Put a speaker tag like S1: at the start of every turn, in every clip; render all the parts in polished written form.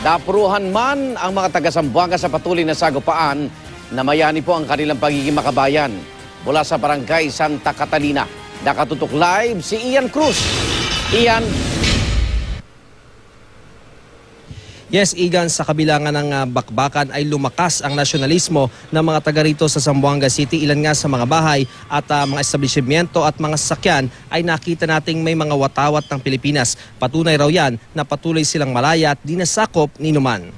S1: Napuruhan man ang mga taga-Zamboanga sa patuloy na sagupaan, namayani po ang kanilang pagiging makabayan. Mula sa Barangay Santa Catalina, nakatutok live si Ian Cruz. Ian.
S2: Yes, Igan, sa kabilangan ng bakbakan ay lumakas ang nasyonalismo ng mga taga rito sa Zamboanga City. Ilan nga sa mga bahay at mga establishmento at mga sasakyan ay nakita nating may mga watawat ng Pilipinas. Patunay raw yan na patuloy silang malaya at di nasakop ni numan.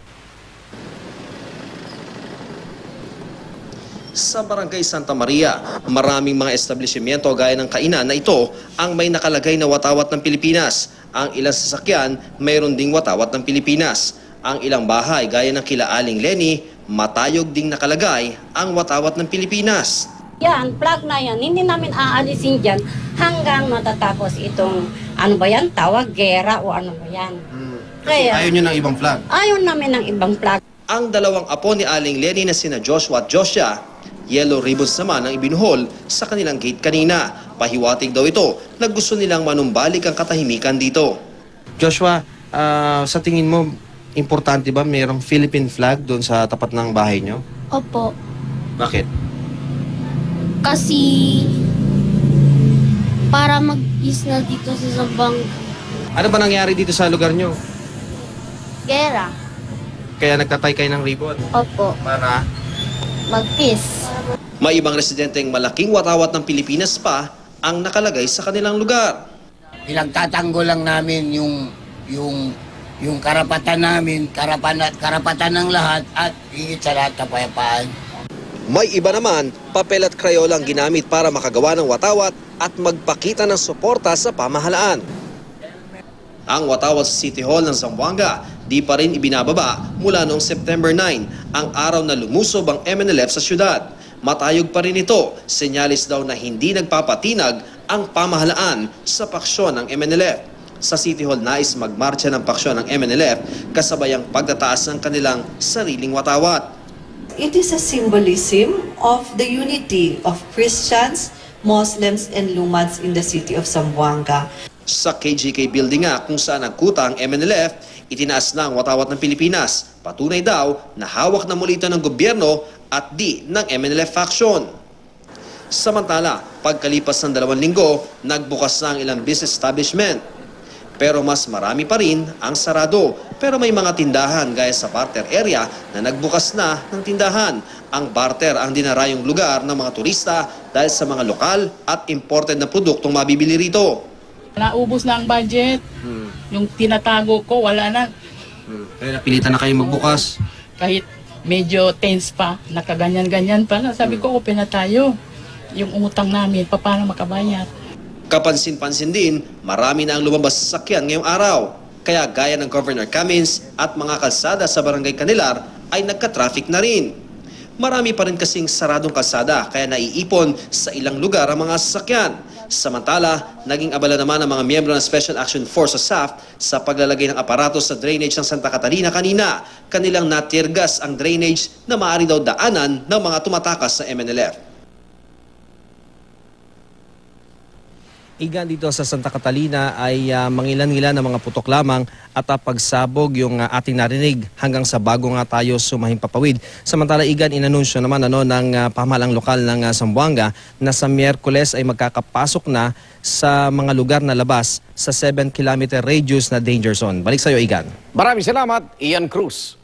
S2: Sa Barangay Santa Maria, maraming mga establishmento gaya ng kainan na ito ang may nakalagay na watawat ng Pilipinas. Ang ilang sasakyan, mayroon ding watawat ng Pilipinas. Ang ilang bahay gaya ng kila Aling Lenny, matayog ding nakalagay ang watawat ng Pilipinas.
S3: Yan, flag na yan, hindi namin aalisin dyan hanggang matatapos itong, ano ba yan, tawag, gera o ano ba yan. Kaya,
S2: Ayaw nyo ng ibang flag?
S3: ayaw namin ng ibang flag.
S2: Ang dalawang apo ni Aling Lenny na sina Joshua at Josia, yellow ribbons naman ang ibinuhol sa kanilang gate kanina. Pahiwatig daw ito na gusto nilang manumbalik ang katahimikan dito. Joshua, sa tingin mo, importante ba mayroong Philippine flag doon sa tapat ng bahay nyo?
S4: Opo.
S2: Bakit?
S4: Kasi para mag-is na dito sa Zamboanga.
S2: Ano ba nangyari dito sa lugar nyo?
S4: Gera.
S2: Kaya nagtatay kayo ng ribbon?
S4: Opo.
S2: Para?
S4: Mag-peace.
S2: May ibang residenteng malaking watawat ng Pilipinas pa ang nakalagay sa kanilang lugar.
S5: Pinagtatanggol lang namin yung karapatan namin, karapatan ng lahat at higit sa lahat kapayapaan.
S2: May iba naman, papel at krayola ang ginamit para makagawa ng watawat at magpakita ng suporta sa pamahalaan. Ang watawat sa City Hall ng Zamboanga di pa rin ibinababa mula noong September 9, ang araw na lumusob ang MNLF sa syudad. Matayog pa rin ito, senyalis daw na hindi nagpapatinag ang pamahalaan sa paksyon ng MNLF. Sa City Hall nais magmarcha ng paksyon ng MNLF kasabay ang pagtataas ng kanilang sariling watawat.
S6: It is a symbolism of the unity of Christians, Muslims, and Lumans in the city of Zamboanga.
S2: Sa KGK building nga kung saan nagkuta ang MNLF, itinaas na ang watawat ng Pilipinas. Patunay daw na hawak na muli ito ng gobyerno at di ng MNLF faction. Samantala, pagkalipas ng 2 linggo, nagbukas na ang ilang business establishment. Pero mas marami pa rin ang sarado. Pero may mga tindahan gaya sa Barter area na nagbukas na ng tindahan. Ang Barter ang dinarayong lugar ng mga turista dahil sa mga lokal at imported na produktong mabibili rito.
S7: Naubos na ang budget. Yung tinatago ko, wala na.
S2: Kaya napilitan na kayo magbukas.
S7: Kahit medyo tense pa, nakaganyan-ganyan pa. Sabi ko, open na tayo. Yung utang namin, paano makabayad?
S2: Kapansin-pansin din, marami na ang lumabas sa sakyan ngayong araw. Kaya gaya ng Governor Cummins at mga kalsada sa Barangay Canilar ay nagka-traffic na rin. Marami pa rin kasing saradong kalsada kaya naiipon sa ilang lugar ang mga sasakyan. Samantala, naging abala naman ang mga miyembro ng Special Action Force o SAF sa paglalagay ng aparato sa drainage ng Santa Catalina kanina. Kanilang natirgas ang drainage na maaari daw daanan ng mga tumatakas sa MNLF. Igan dito sa Santa Catalina ay mangilan-ngilan ng mga putok lamang at pagsabog yung ating narinig hanggang sa bago nga tayo sumahimpapawid. Samantala, Igan, inanunsyo naman ng pamahalang lokal ng Zamboanga na sa Miyerkules ay magkakapasok na sa mga lugar na labas sa 7-kilometer radius na danger zone. Balik sa iyo, Igan.
S1: Maraming salamat, Ian Cruz.